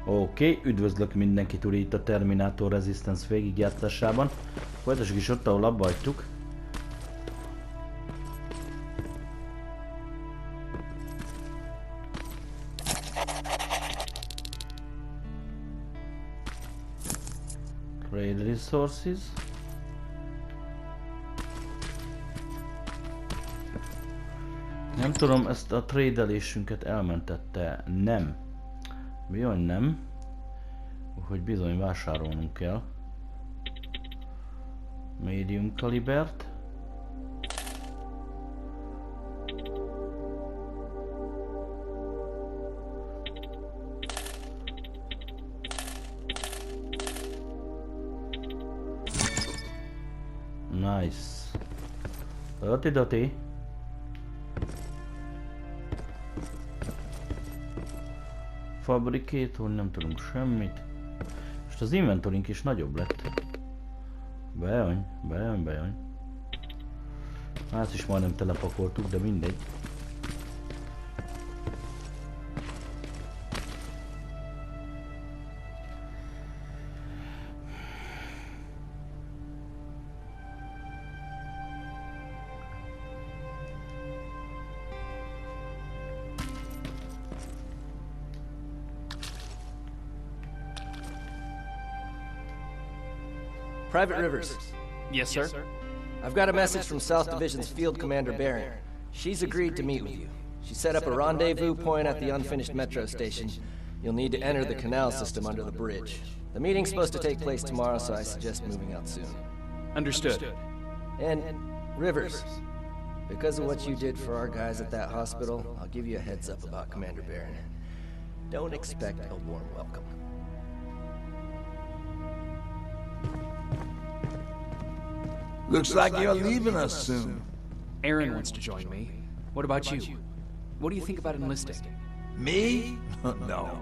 Oké, üdvözlök mindenkit úr itt a Terminator Resistance végigjátszásában. Folytassuk is ott, ahol abba hagytuk. Trade resources. Nem tudom, ezt a tradelésünket elmentette. Nem. Bizony nem. Úgyhogy bizony vásárolnunk kell. Medium kalibert. Nice. Dati. Fabrikétor, nem tudunk semmit. Most az inventorink is nagyobb lett. Bejön. Ezt is majdnem telepakoltuk, de mindegy. Private Rivers. Yes, sir? I've got a message from South Division's Field Commander Barron. She's agreed to meet with you. She set up a rendezvous point at the unfinished metro station. You'll need to enter the canal system under the bridge. The meeting's supposed to take place tomorrow, so I suggest moving out soon. Understood. And Rivers, because of what you did for our guys at that hospital, I'll give you a heads up about Commander Barron. Don't expect a warm welcome. Looks like you're leaving us soon. Aaron wants to join me. What about you? What do you think about enlisting? Me? No.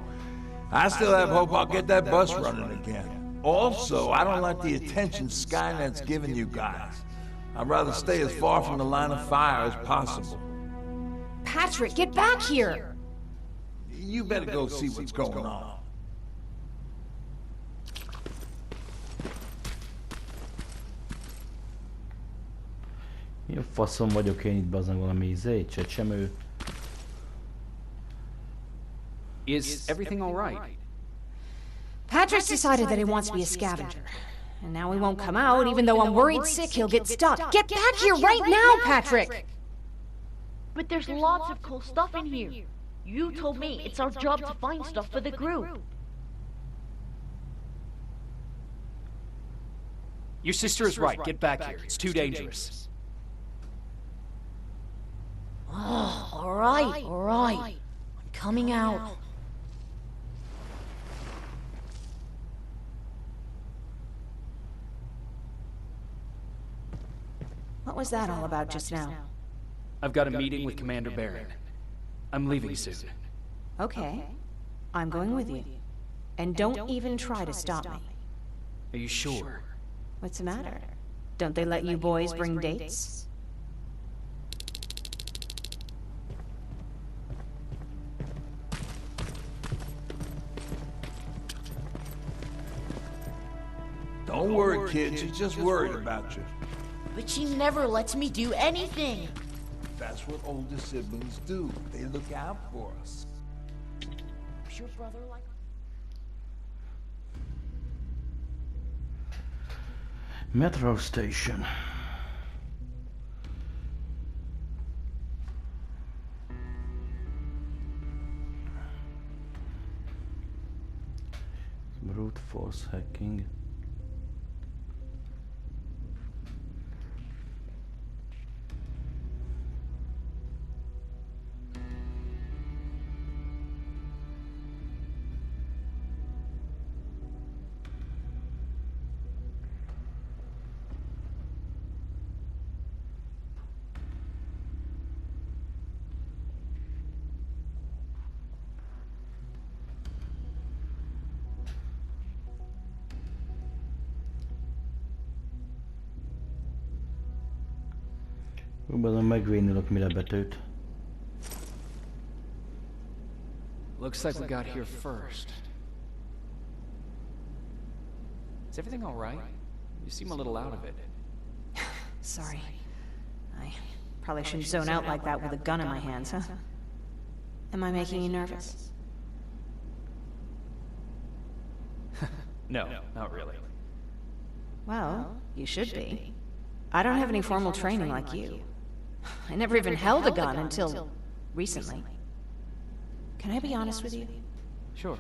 I still have hope I'll get that bus running again. Also, I don't like the attention Skynet's giving you guys. I'd rather stay as far from the line of fire as possible. Patrick, get back here! You better go see what's going on. Mi a faszom vagyok én itt, bazdmeg valami izé, csecsemő. Is everything all right? Patrick's decided that he wants to be a scavenger. And now he won't come out, even though I'm worried sick he'll get stuck. Get back here right now, Patrick! But there's lots of cool stuff in here. You told me it's our job to find stuff for the group. Your sister is right. Get back here. It's too dangerous. Oh, all right. I'm coming out. What was that all about just now? I've got a meeting with Commander Barron. I'm leaving soon. Okay. I'm going with you. And don't even try to stop me. Are you sure? What's the matter? Don't they let you boys bring dates? Don't worry, kid. She's just worried about you. But she never lets me do anything. That's what older siblings do. They look out for us. Was your brother like... Metro station. Brute force hacking. Próbálom megvénülök mire betűt. Looks like we got here first. Is everything all right? You seem a little out of it. Sorry. I probably shouldn't zone out like that with a gun in my hands, huh? Am I making you nervous? No, not really. Well, you should be. I don't have any formal training like you. I never even held a gun until recently. Can I be honest with you? Sure.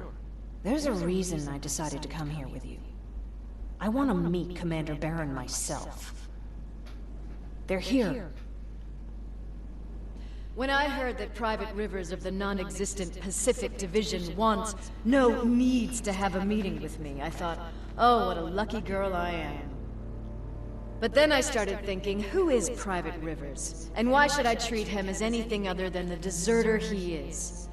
There's a reason I decided to come here with you. I want to meet Commander Barron myself. They're here. When I heard that Private Rivers of the non-existent Pacific Division needs to have a meeting with me, I thought, oh, what a lucky girl I am. But then I started thinking, who is Private Rivers? And why should I treat him as anything other than the deserter he is?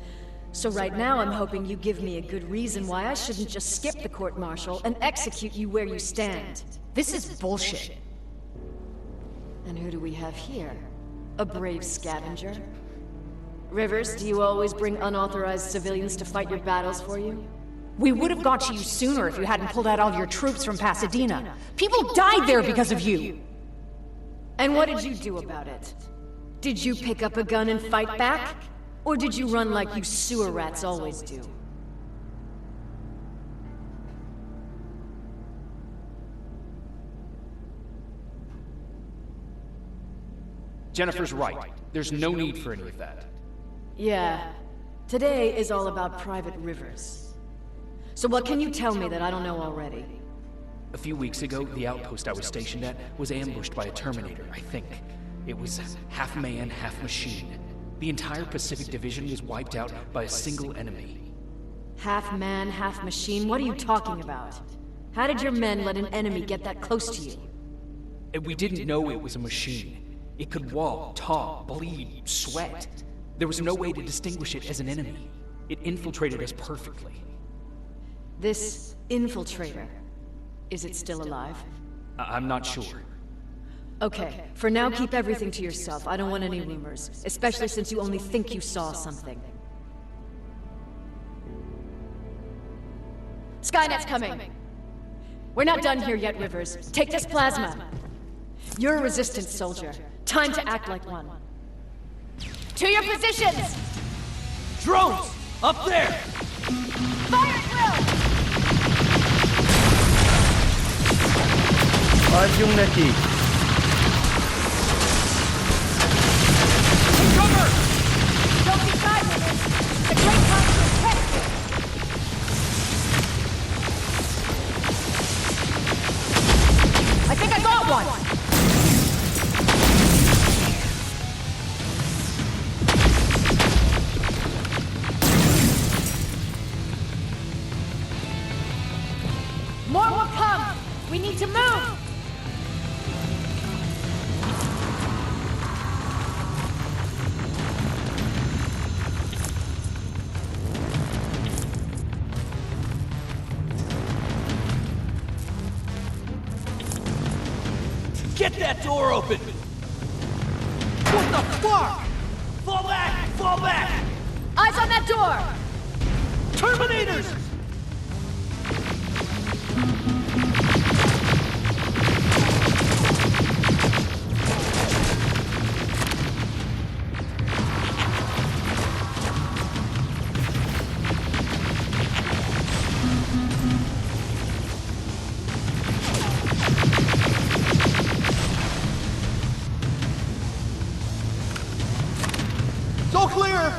So right now I'm hoping you give me a good reason why I shouldn't just skip the court-martial and execute you where you stand. This is bullshit. And who do we have here? A brave scavenger? Rivers, do you always bring unauthorized civilians to fight your battles for you? We would have got to you sooner if you hadn't pulled out all your troops from Pasadena. People died there because of you! And what did you do about it? Did you pick up a gun and fight back? Or did you run like you sewer rats always do? Jennifer's right. There's no need for any of that. Yeah. Today is all about Private Rivers. So what can you tell me that I don't know already? A few weeks ago, the outpost I was stationed at was ambushed by a Terminator, I think. It was half man, half machine. The entire Pacific Division was wiped out by a single enemy. Half man, half machine? What are you talking about? How did your men let an enemy get that close to you? And we didn't know it was a machine. It could walk, talk, bleed, sweat. There was no way to distinguish it as an enemy. It infiltrated us perfectly. This infiltrator, is it still alive? I'm not sure. Okay, for now keep everything to yourself. I don't want any rumors, especially since you only think you saw something. Skynet's coming! We're not done here yet, Rivers. Take this plasma. You're a resistance soldier. Time to act like one. To your positions! Drones! Up there! Fire at will! Adjunk neki. Cover! Don't be shy, Rivers. The great time to attack! I think I got one! More will come! We need to move! Get that door open! What the fuck? Fall back! Fall back! Eyes on that door! Terminators! It's all clear!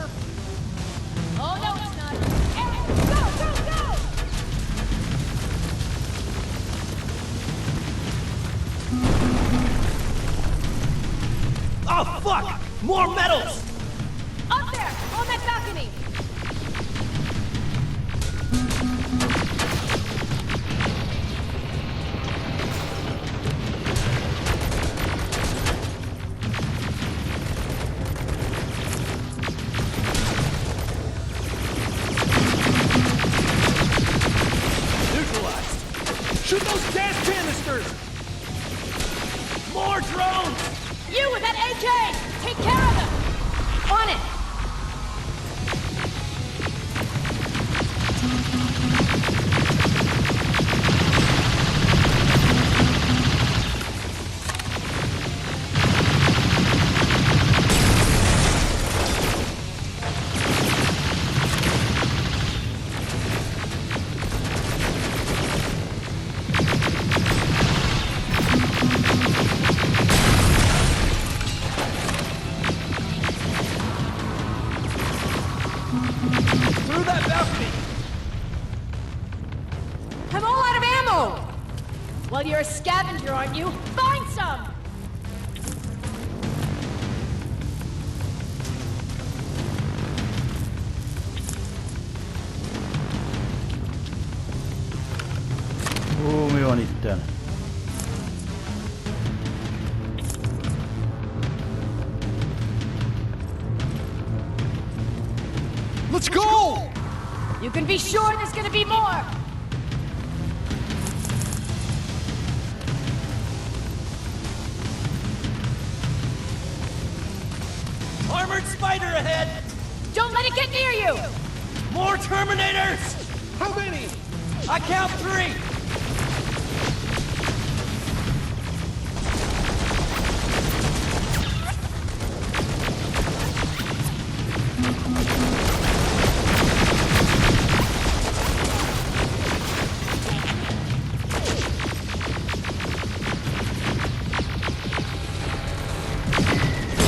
Oh, no, it's not. Eric, go, go, go! Oh, fuck! More metals! Up there, on that balcony! Neutralized! Shoot those gas canisters! More drones! You with that AK! Take care of them! On it! Well, you're a scavenger, aren't you? Find some! Mi van itten? Let's go! You can be sure there's gonna be more! Armored spider ahead! Don't let it get near you! More Terminators! How many? I count 3!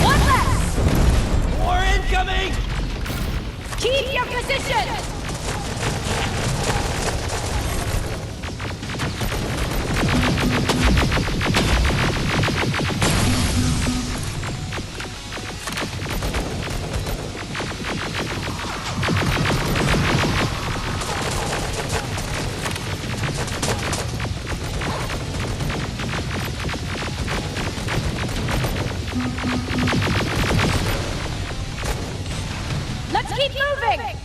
One less! More incoming! Keep your position! Let's keep moving!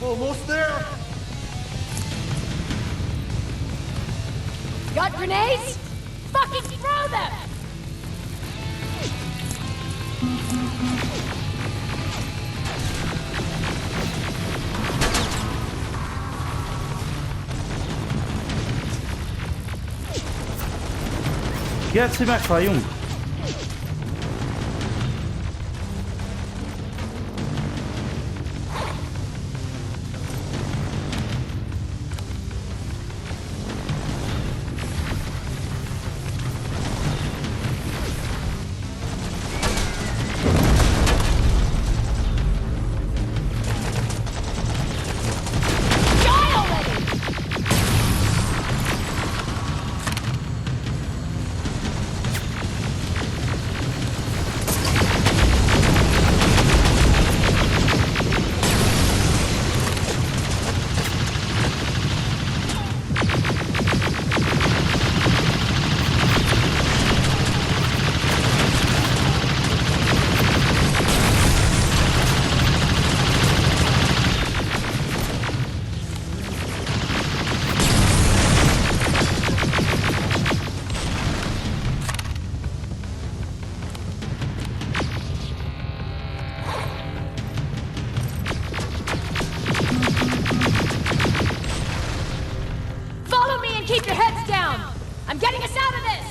Almost there! Got grenades? Fucking throw them! Gelszi, meghalljunk! Die already! Follow me and keep your heads down! I'm getting us out of this!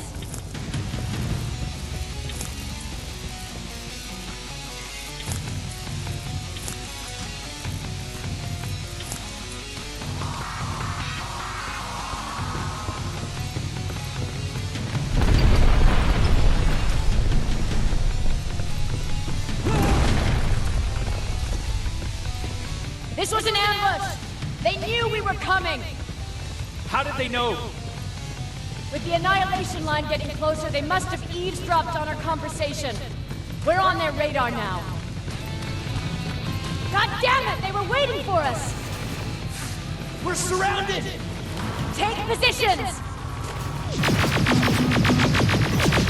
This was an ambush! They knew we were coming! How did they know? With the annihilation line getting closer, they must have eavesdropped on our conversation. We're on their radar now. God damn it! They were waiting for us! We're surrounded! Take positions!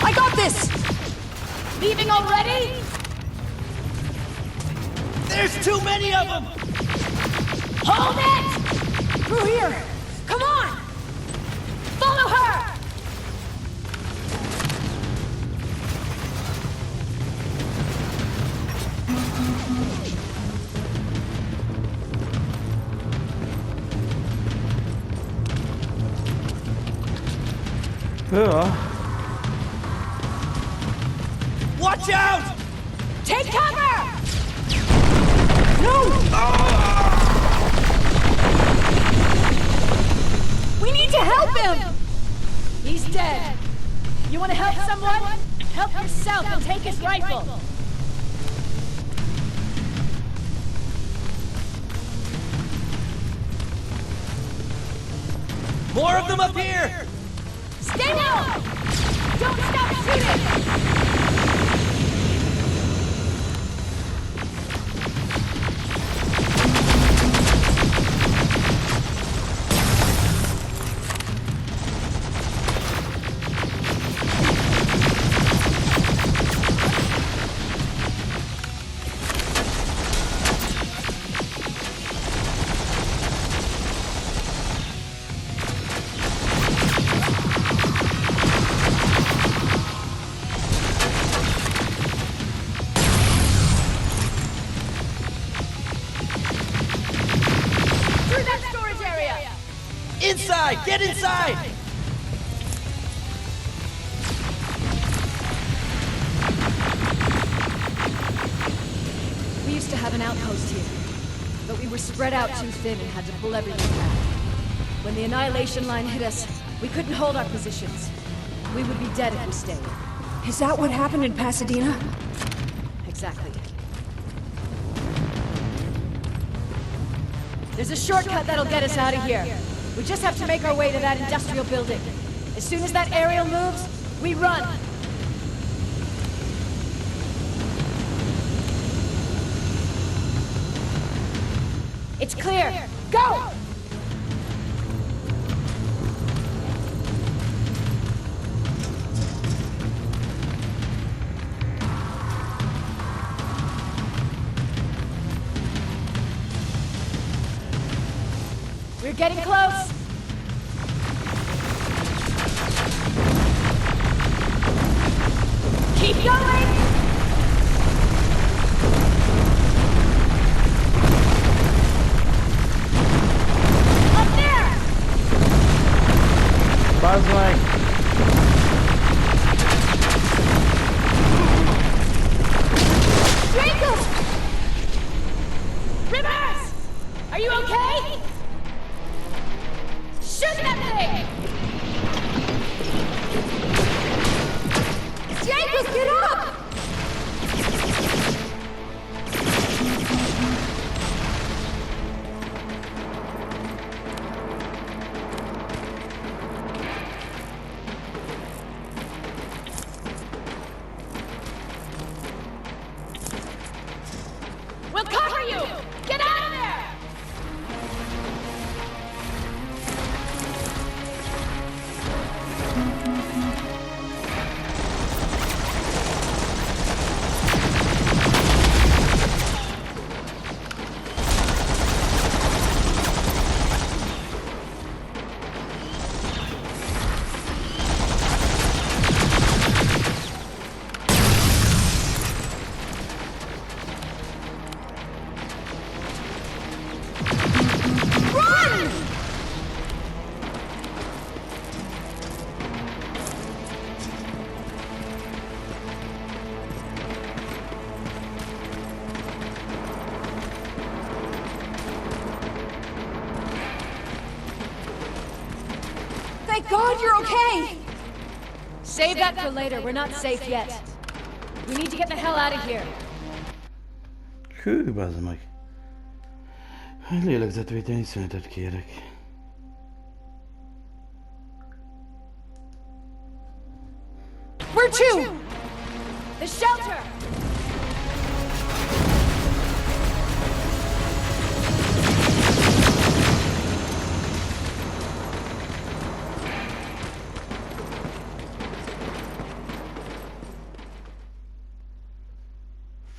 I got this! Leaving already? There's too many of them! Hold it! Through here! Come on! Follow her! Ja. Watch out! Take cover! No! We need to help him! He's dead. You want to help someone? Help yourself and take his rifle. More of them up here! Stay low! Don't stop shooting! Inside! Get inside! We used to have an outpost here, but we were spread out too thin and had to pull everything back. When the annihilation line hit us, we couldn't hold our positions. We would be dead if we stayed. Is that what happened in Pasadena? Exactly. There's a shortcut that'll get us out of here. We just have to make our way to that industrial building. As soon as that aerial moves, we run! It's clear! Go! We're getting close! Keep going! Up there! Buzzlight! Jacob! Rivers! Are you okay? Shoot that thing! Jacob, get up! We'll cover you! Get out of there! Thank God you're okay! Save that for later. We're not safe yet. We need to get the hell out of here. Hű, bazd meg. Lélegzetvételnyi szünetet kérek. Where to? The shelter!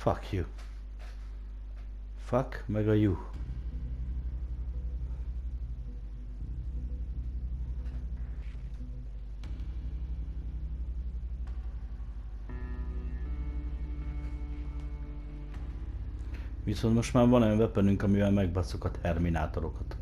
Fuck you. Fuck meg a you. Viszont most már van olyan weaponünk, amivel megbasszuk a terminátorokat.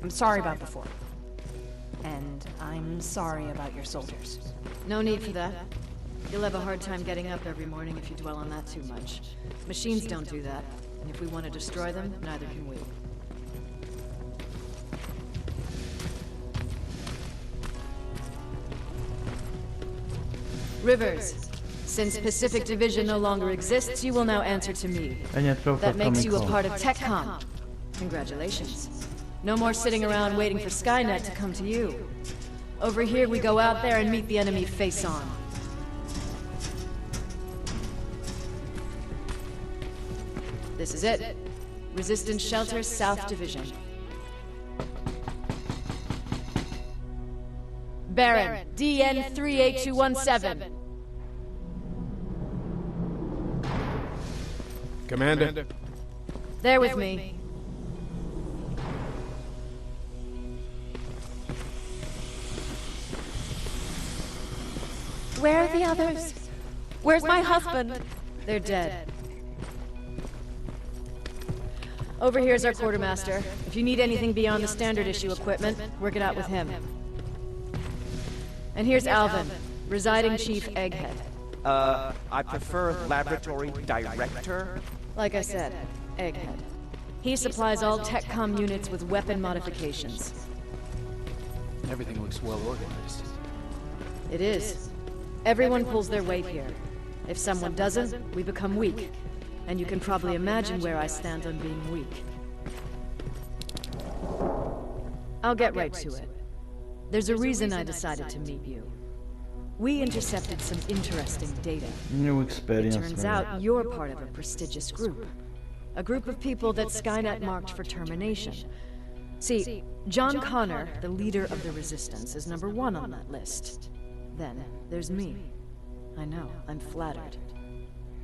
I'm sorry about before. And I'm sorry about your soldiers. No need for that. You'll have a hard time getting up every morning if you dwell on that too much. Machines don't do that, and if we want to destroy them, neither can we. Rivers, since Pacific Division no longer exists, you will now answer to me. That makes you a part of TechCom. Congratulations. No more sitting around waiting for Skynet to come to you. Over here, we go out there and meet the enemy face-on. This is it. Resistance Shelter, South Division. Baron, DN 38217. Commander. There with me. Where are the others? Where's my husband? They're dead. Over here's our quartermaster. If you need anything beyond the standard issue equipment, work it out with him. And here's Alvin, residing chief Egghead. I prefer laboratory director. Like I said, Egghead. He supplies all TechCom units with weapon modifications. Everything looks well organized. It is. Everyone pulls their weight here. If someone doesn't, we become weak. And you can probably imagine where I stand on being weak. I'll get right to it. There's a reason I decided to meet you. We intercepted some interesting data. New experience. It turns out you're part of a prestigious group. A group of people that Skynet marked for termination. See, John Connor, the leader of the Resistance, is #1 on that list. Then, there's me. I know, I'm flattered.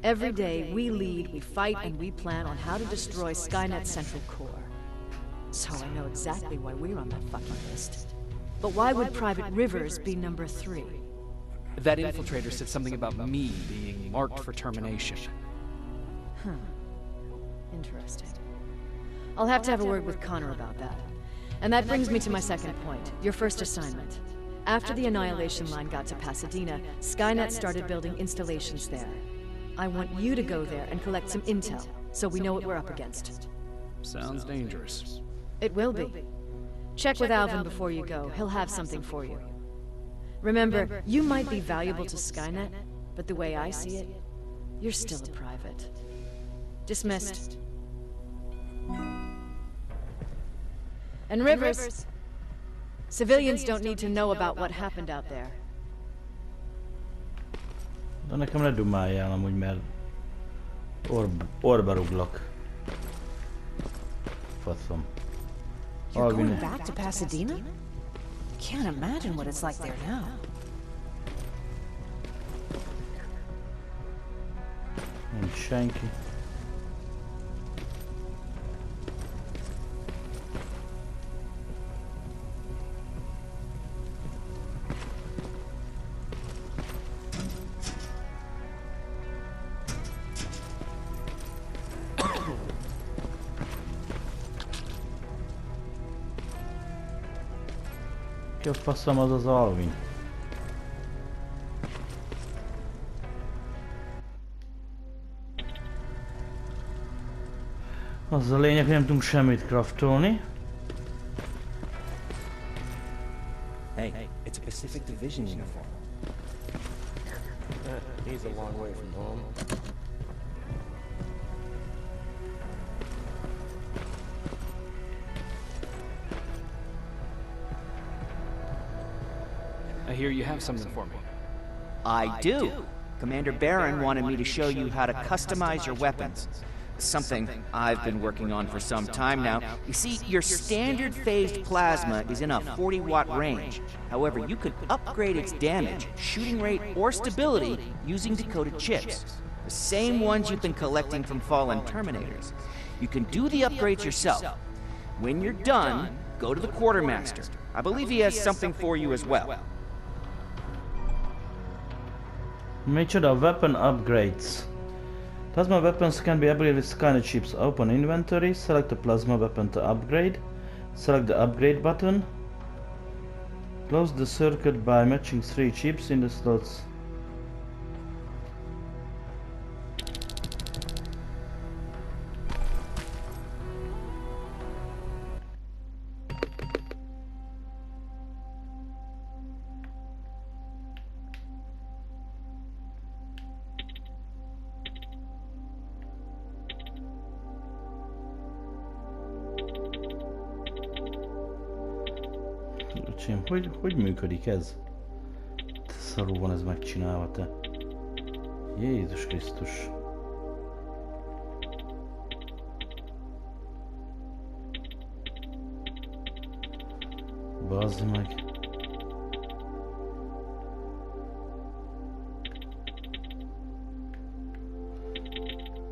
Every day, we lead, we fight, and we plan on how to destroy Skynet's central core. So I know exactly why we're on that fucking list. But why would Private Rivers be #3? That infiltrator said something about me being marked for termination. Huh. Interesting. I'll have to have a word with Connor about that. And that brings me to my second point, your first assignment. After the Annihilation Line got to Pasadena, Skynet started building installations there. I want you to go there and collect some intel, so we know what we're up against. Sounds dangerous. It will be. Check with Alvin before you go. He'll have something for you. Remember, you might be valuable to Skynet, but the way I see it, you're still a private. Dismissed. And Rivers, civilians don't need to know about what happened out there. De nekem ne dumáljál amúgy, mert orba ruglak. Faszom. You're going back to Pasadena? Can't imagine what it's like there now. Nincs senki. Ki a faszom az az Alvin? Az a lényeg, hogy nem tudunk semmit craftolni. Hey, it's a Pacific Division uniform. He's a long way from home. I hear you have something for me. I do. Commander Barron wanted me to show you how to customize your weapons. Something I've been working on for some time now. You see, your standard phased plasma is in a 40-watt range. However, you could upgrade its damage, shooting rate, or stability using decoded chips. The same ones you've been collecting from fallen Terminators. You can do the upgrades yourself. When you're done, go to the Quartermaster. I believe he has something for you as well. Micsoda weapon upgrades. Plasma weapons can be upgraded with Skynet chips. Open inventory, select a plasma weapon to upgrade. Select the upgrade button. Close the circuit by matching 3 chips in the slots. Hogy működik ez? Szarul van ez megcsinálva, te. Jézus Krisztus. Bazd meg.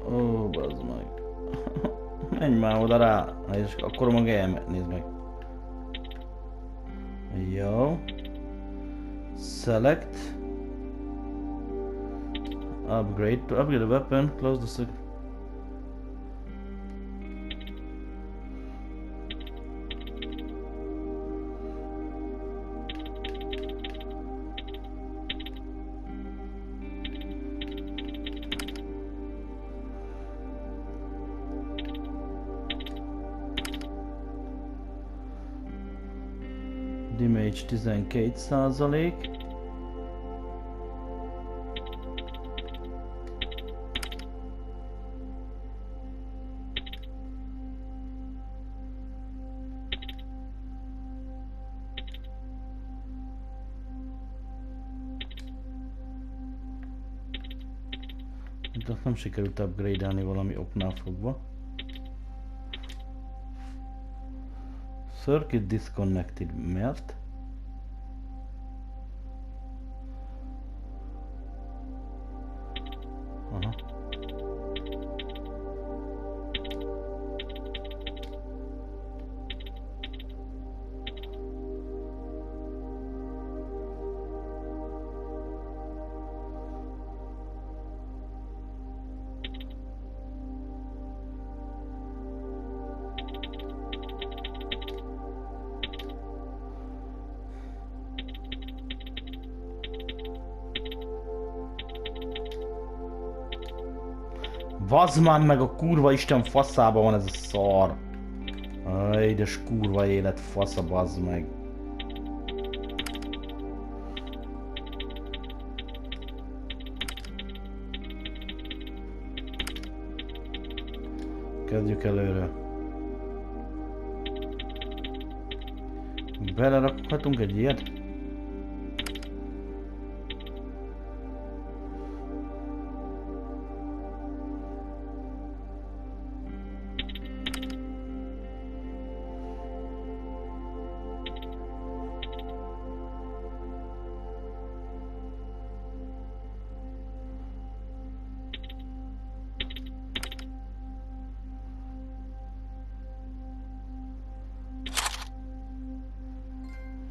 Ó, bazd meg. Menj már oda rá, és akkor maga elmegy, nézd meg. Jó. Select. Upgrade. To upgrade the weapon, close the circuit. Damage 12%. De nem sikerült upgrade-elni valami oknál fogva. Circuit disconnected, mert? Aha. Vazd már meg, a kurva isten faszában van ez a szar. Édes kurva élet fasza, bazd meg. Kezdjük előre. Belerakhatunk egy ilyet?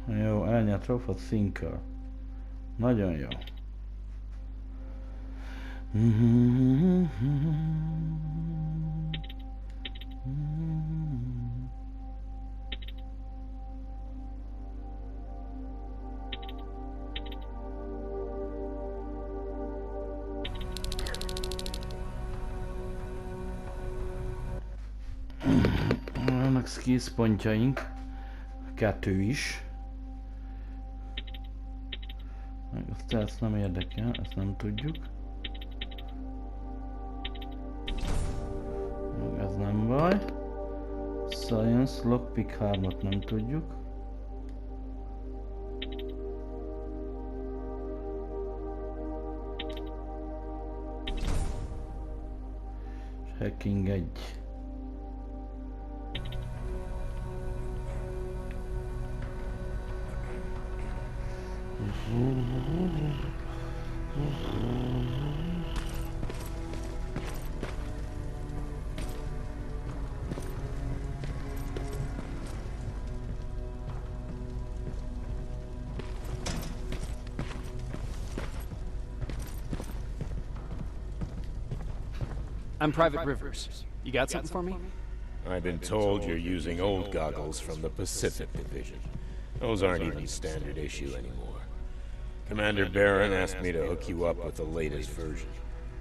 Jó, elnyert Robot Thinker. Nagyon jó. Vannak skills pontjaink. 2 is. Aztán ezt nem érdekel, ezt nem tudjuk. Ez nem baj. Science, Lockpick 3-at nem tudjuk. És Hacking 1. I'm Private Rivers. You got something for me? I've been told you're using old goggles from the Pacific Division. Those aren't even standard issue anymore. Commander Barron asked me to hook you up with the latest version.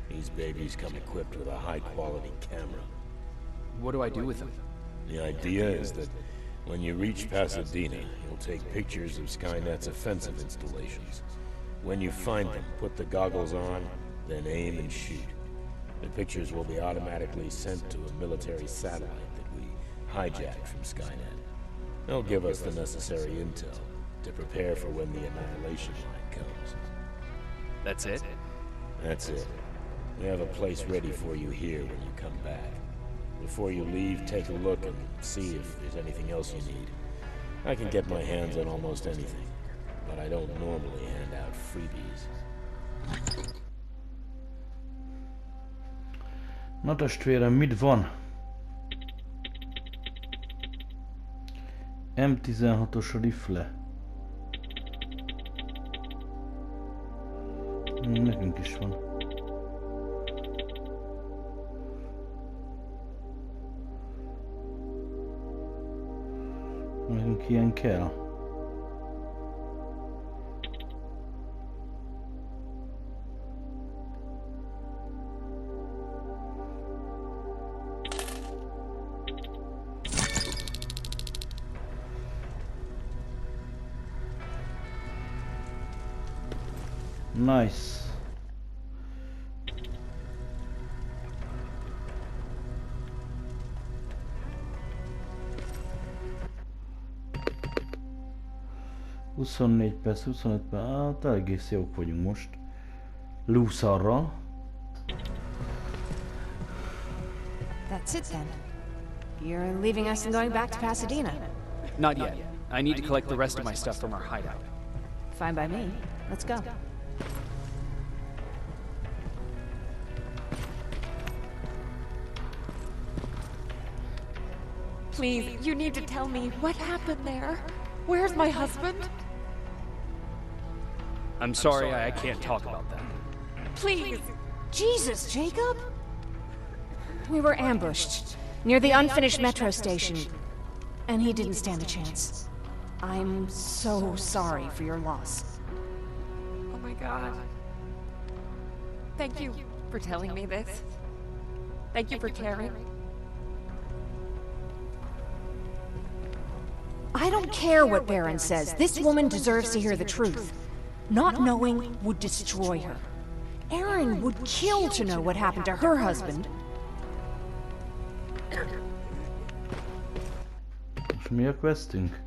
These babies come equipped with a high-quality camera. What do I do with them? The idea is that when you reach Pasadena, you'll take pictures of Skynet's offensive installations. When you find them, put the goggles on, then aim and shoot. The pictures will be automatically sent to a military satellite that we hijacked from Skynet. They'll give us the necessary intel to prepare for when the annihilation line comes. That's it? That's it. We have a place ready for you here when you come back. Before you leave, take a look and see if there's anything else you need. I can get my hands on almost anything, but I don't normally hand out freebies. Na testvérem, mit van? M16-os rifle. Nekünk is van. Nekünk ilyen kell. Nice. ...24 perc, 25 perc, hát egész jók vagyunk most. Lúszarral. That's it then. You're leaving us and going back to Pasadena. Not yet. I need to collect the rest of my stuff from our hideout. Fine by me. Let's go. Please, you need to tell me what happened there. Where's my husband? I'm sorry, I can't talk about that. Please. Jesus, Jacob! We were ambushed near the unfinished metro station, and he didn't stand a chance. I'm so sorry for your loss. Oh my God. Thank you for telling me this. Thank you for caring. I don't care what Baron says. This woman deserves to hear the truth. Not knowing would destroy her. Erin would kill to know what happened to her husband. És mi a questünk?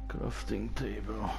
Crafting table.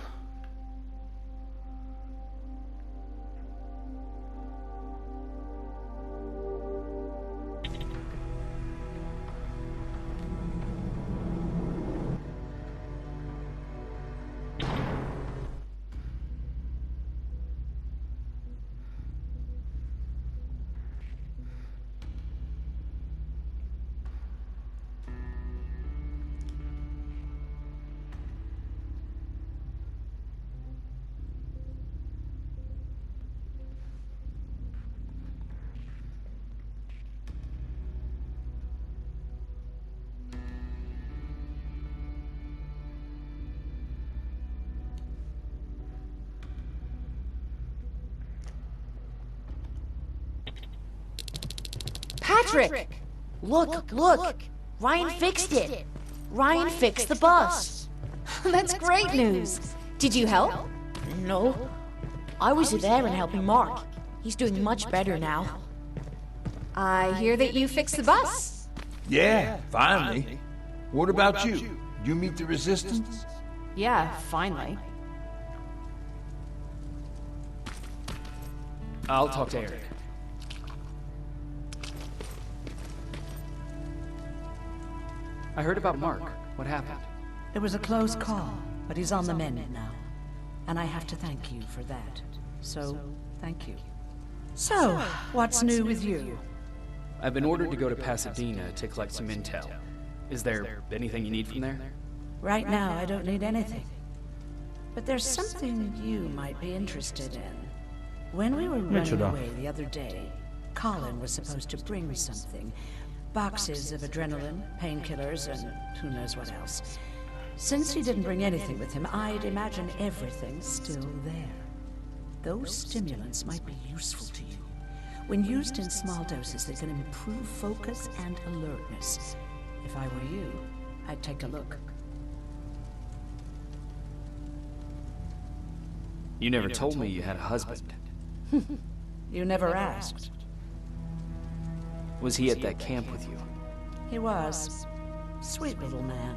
Patrick! Look, look! Ryan fixed it! Ryan fixed the bus! That's great news. Did you help? No. I was there and helping Mark. He's doing much better now. I hear that you fixed the bus. Yeah, finally. What about you? You meet the resistance? Yeah, finally. I'll talk to Eric. I heard about Mark. What happened? It was a close call, but he's on the mend now. And I have to thank you for that. So, thank you. So, what's new with you? I've been ordered to go to Pasadena to collect some intel. Is there anything you need from there? Right now, I don't need anything. But there's something you might be interested in. When we were running away the other day, Colin was supposed to bring something. Boxes of adrenaline, painkillers, and who knows what else. Since he didn't bring anything with him, I'd imagine everything's still there. Those stimulants might be useful to you. When used in small doses, they can improve focus and alertness. If I were you, I'd take a look. You never told me you had a husband. You never asked. Was he at that camp with you? He was. Sweet little man.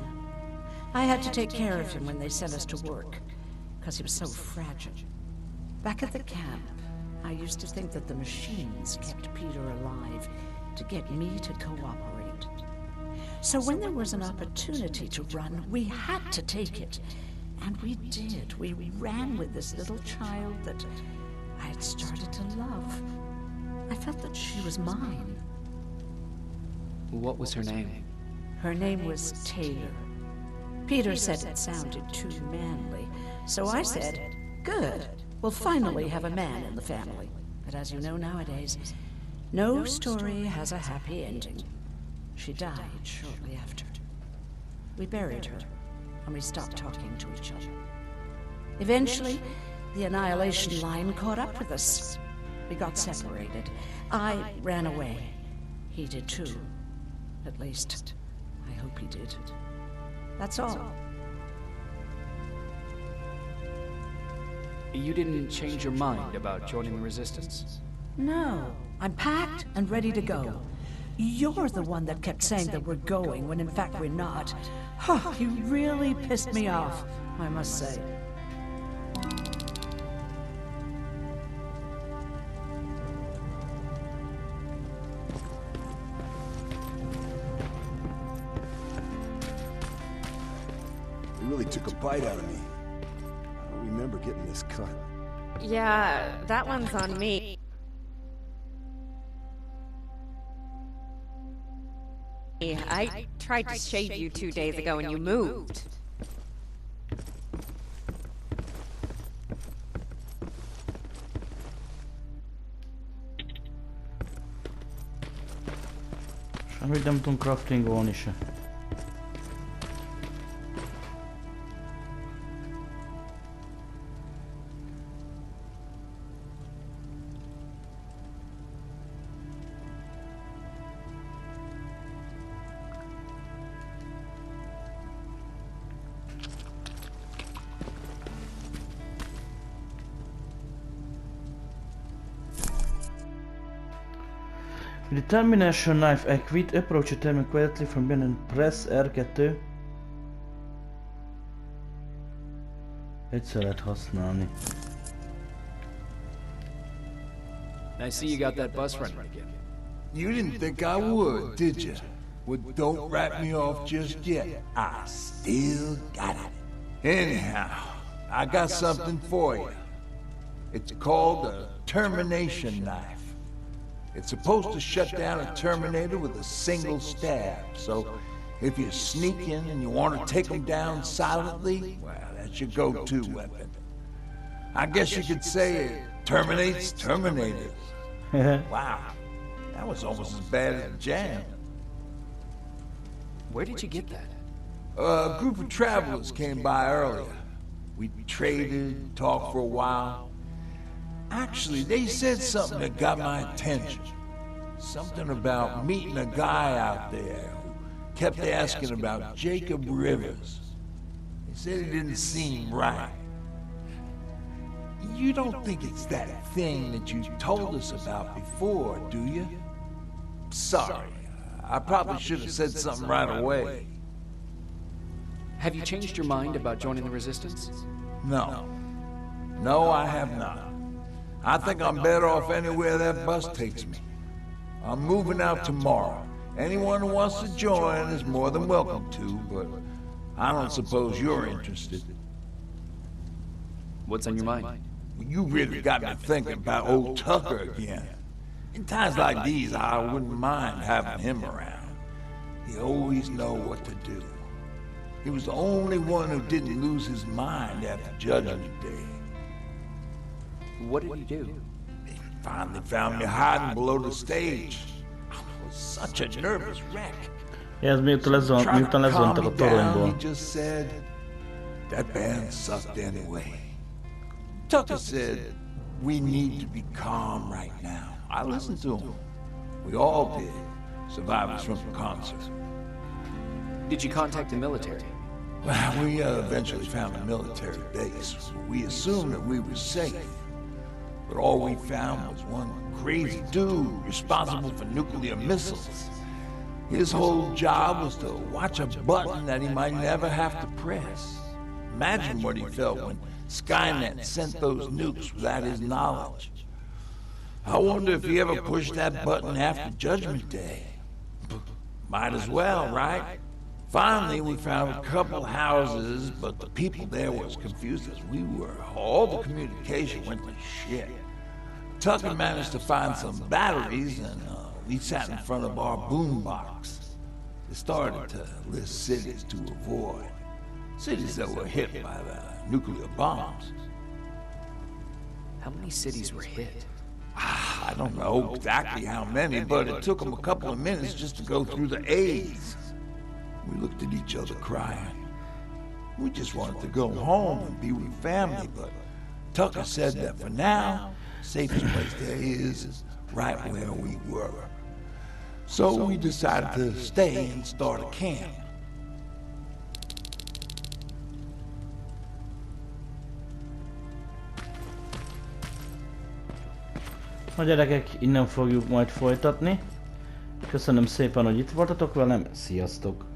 I had to take care of him when they sent us to work, because he was so fragile. Back at the camp, I used to think that the machines kept Peter alive to get me to cooperate. So when there was an opportunity to run, we had to take it. And we did. We ran with this little child that I had started to love. I felt that she was mine. What was her name? Her name was Taylor. Peter said it sounded too manly, so I said, good, we'll finally have a man in the family. But as you know nowadays, no story has a happy ending. She died shortly after. We buried her, and we stopped talking to each other. Eventually, the Annihilation line caught up with us. We got separated. I ran away. He did too. At least, I hope he did. That's all. You didn't change your mind about joining the Resistance? No. I'm packed and ready to go. You're the one that kept saying that we're going when in fact we're not. Huh, you really pissed me off, I must say. You really took a bite out of me. I don't remember getting this cut. Yeah, that one's on me. I tried to shave you 2 days ago and you moved. Semmit nem tudunk craftingolni se. With the termination knife equipped, approach a terminal quietly from behind and press R2. Egyszer lehet használni. I see you got that bus running again. You didn't think I would, did you? Well, don't write me off just yet. I still got it. Anyhow, I got something for you. It's called a termination knife. It's supposed to shut down a Terminator with a single stab, so if you're sneaking and you want to take them down silently, well, that's your go-to weapon. I guess you could say it terminates Terminators. Wow, that was almost as bad as a jam. Where did you get that? A group of travelers came by earlier. We traded, talked for a while. Actually, they said something that got my attention. Something about meeting a guy out there who kept asking about Jacob Rivers. They said he didn't seem right. You don't think it's that thing that you told us about before, do you? Sorry, I probably should have said something right away. Have you changed your mind about joining the Resistance? No. No, I have not. I think I'm better off anywhere that bus takes me. I'm moving out tomorrow. Anyone who wants to join is more than welcome to, but I don't suppose you're interested. What's on your mind? You really got me thinking about old Tucker again. In times like these, I wouldn't mind having him around. He always know what to do. He was the only one who didn't lose his mind after Judgment Day. What did he do? He finally found me hiding below the stage. I was such a nervous wreck. Ez miután lezontak a toronyból. He just said, that band sucked anyway. Tucker said, we need to be calm right now. I listened to him. We all did. Survivors from the concert. Did you contact the military? Well, we eventually found a military base. We assumed that we were safe. But all we found was one crazy dude responsible for nuclear missiles. His whole job was to watch a button that he might never have to press. Imagine what he felt when Skynet sent those nukes without his knowledge. I wonder if he ever pushed that button after Judgment Day. Might as well, right? Finally, we found a couple houses, but the people there were as confused as we were. All the communication went to shit. Tucker managed to find some batteries, and we sat in front of our boombox. They started to list cities to avoid. Cities that were hit by the nuclear bombs. How many cities were hit? I don't know exactly how many, but it took them a couple of minutes just to go through the A's. We looked at each other crying. We just wanted to go home and be with family, but Tucker said that for now, safest place there is right where we were. So we decided to stay and start a camp. Na gyerekek, innen fogjuk majd folytatni. Köszönöm szépen, hogy itt voltatok velem. Sziasztok!